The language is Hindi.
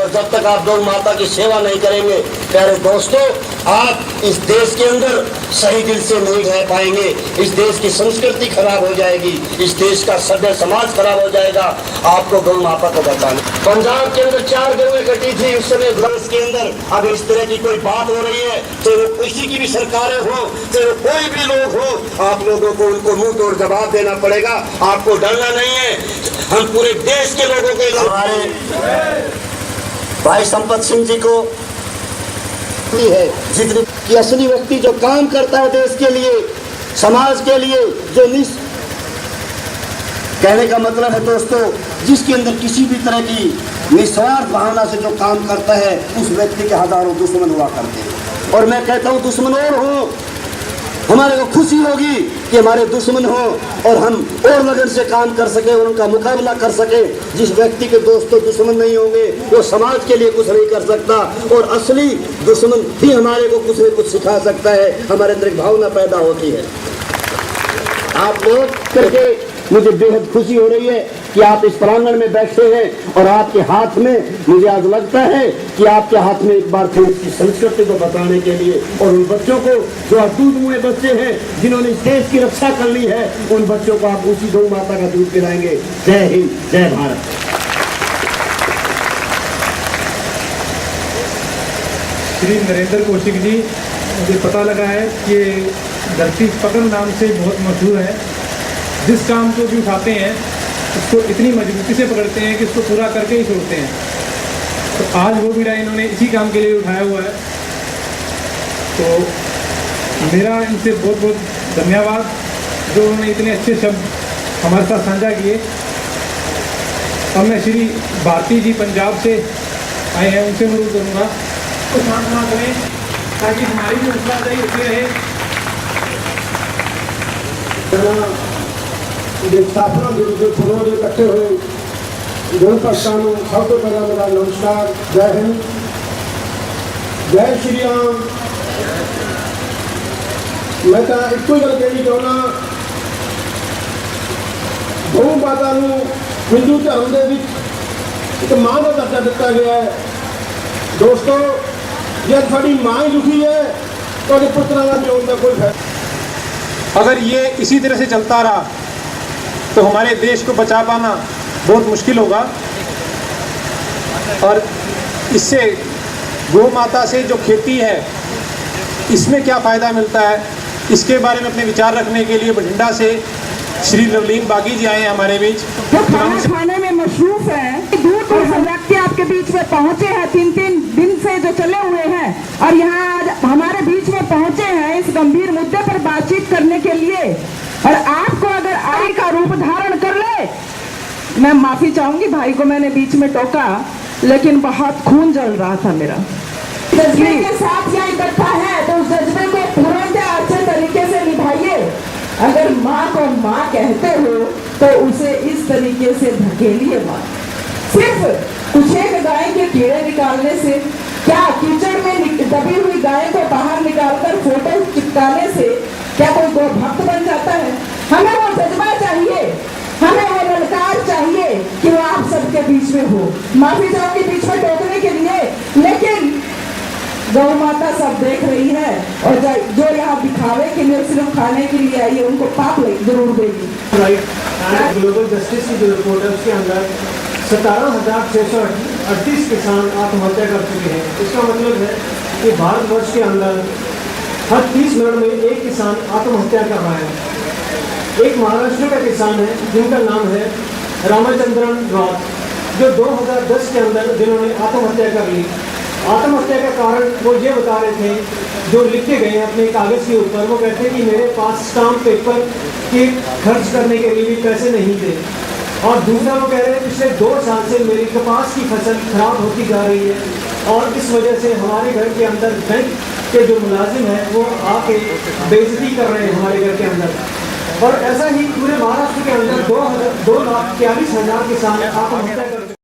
और जब तक आप गौ माता की सेवा नहीं करेंगे, प्यारे दोस्तों, आप इस देश के अंदर सही दिल से नहीं रह पाएंगे। इस देश की संस्कृति खराब हो जाएगी, इस देश का सभ्य समाज खराब हो जाएगा। आपको गौ माता को बचाना। पंजाब के अंदर 4 गौएं कटी थी उस समय देश के अंदर। अब इस तरह की कोई बात हो रही है तो वो किसी की भी सरकारें हो, तो कोई भी लोग हो, आप लोगों को उनको मुंह तोड़ जवाब देना पड़ेगा। आपको डरना नहीं है। हम पूरे देश के लोगों के हमारे भाई संपत सिंह जी को है जितनी कि असली व्यक्ति जो काम करता है देश के लिए, समाज के लिए, जो कहने का मतलब है दोस्तों, जिसके अंदर किसी भी तरह की निस्वार्थ भावना से जो काम करता है, उस व्यक्ति के हजारों दुश्मन हुआ करते हैं। और मैं कहता हूँ दुश्मन और हो, हमारे को खुशी होगी कि हमारे दुश्मन हो और हम और लगन से काम कर सके और उनका मुकाबला कर सके। जिस व्यक्ति के दोस्तों दुश्मन नहीं होंगे वो समाज के लिए कुछ नहीं कर सकता, और असली दुश्मन ही हमारे को कुछ न कुछ सिखा सकता है। हमारे अंदर एक भावना पैदा होती है। आप लोग करके मुझे बेहद खुशी हो रही है कि आप इस प्रांगण में बैठे हैं और आपके हाथ में, मुझे आज लगता है कि आपके हाथ में एक बार फिर इसकी संस्कृति को बताने के लिए, और उन बच्चों को जो दूध मुए बच्चे हैं जिन्होंने इस देश की रक्षा कर ली है, उन बच्चों को आप उसी गौ माता का दूध पिलाएंगे। जय हिंद, जय भारत। श्री नरेंद्र कौशिक जी, मुझे पता लगा है कि धरती पकड़ नाम से बहुत मशहूर है। जिस काम को भी उठाते हैं उसको इतनी मजबूती से पकड़ते हैं कि उसको पूरा करके ही छोड़ते हैं। तो आज वो बीड़ा इन्होंने इसी काम के लिए उठाया हुआ है। तो मेरा इनसे बहुत बहुत धन्यवाद जो उन्होंने इतने अच्छे शब्द हमारे साथ साझा किए। अब मैं श्री भारती जी पंजाब से आए हैं, उनसे अनुरोध करूँगा तो शांत करें ताकि हमारी भी हौसलाअफजाई होती रहे। स्थापना दिवस इकट्ठे हुए गुरु भक्तों को सब तो पहला मेरा नमस्कार। जय हिंद, जय श्री राम। मैं तो एक ही गल कहनी चाहना, गौ माता को हिंदू धर्म के एक मां का दर्जा दिता गया है। दोस्तों, जब साड़ी मां ही दुखी है तो पुत्रों का जीवन का कोई फायदा। अगर ये इसी तरह से चलता रहा तो हमारे देश को बचा पाना बहुत मुश्किल होगा। और इससे गौ माता से जो खेती है इसमें क्या फ़ायदा मिलता है, इसके बारे में अपने विचार रखने के लिए बठिंडा से श्री लवलीन बागी जी आए हैं हमारे बीच। जो खाना खाने में मशरूफ है, दूर दूर से व्यक्ति आपके बीच में पहुंचे हैं, 3-3 दिन से जो चले हुए हैं और यहाँ आज हमारे बीच में पहुंचे हैं इस गंभीर मुद्दे पर बातचीत करने के लिए। और आपको अगर आई का रूप धारण कर ले, मैं माफी चाहूंगी, भाई को मैंने बीच में टोका, लेकिन बहुत खून जल रहा था मेरा। जज्बे के साथ यहाँ इकट्ठा है तो उस जज्बे को पूर्णतः अच्छे तरीके से निभाइए। अगर माँ को माँ कहते हो तो उसे इस तरीके से धकेलिए मत। सिर्फ कुछ एक गाय के कीड़े निकालने से क्या, कीचड़ में दबी हुई गाय को बाहर निकालकर फोटो चिपकाने से क्या कोई गौ भक्त बन जाता है? हमें वो जज्बा चाहिए, हमें वो ललकार चाहिए कि वो आप सबके बीच में हो। माफी चाहूंगी बीच में टोकने के लिए, लेकिन गौ माता सब देख रही है और जो यहाँ दिखावे के लिए सिर्फ खाने के लिए आई है उनको पाप जरूर देगी। ग्लोबल जस्टिस की जो रिपोर्ट है उसके अंदर 17,638 किसान आत्महत्या कर चुके हैं। इसका मतलब है कि भारतवर्ष के अंदर हर 30 मिनट में एक किसान आत्महत्या कर रहा है। एक महाराष्ट्र का किसान है जिनका नाम है रामचंद्रन राव, जो 2010 के अंदर जिन्होंने आत्महत्या कर ली। आत्महत्या का कारण वो ये बता रहे थे, जो लिख के गए अपने कागज़ के ऊपर, वो कहते हैं कि मेरे पास स्टाम्प पेपर के खर्च करने के लिए भी पैसे नहीं थे। और दूसरा वो कह रहे हैं पिछले 2 साल से मेरी कपास की फसल खराब होती जा रही है और इस वजह से हमारे घर के अंदर बैंक के जो मुलाजिम हैं वो आके बेइज्जती कर रहे हैं हमारे घर के अंदर। और ऐसा ही पूरे महाराष्ट्र के अंदर 2,42,000 किसान आत्महत्या कर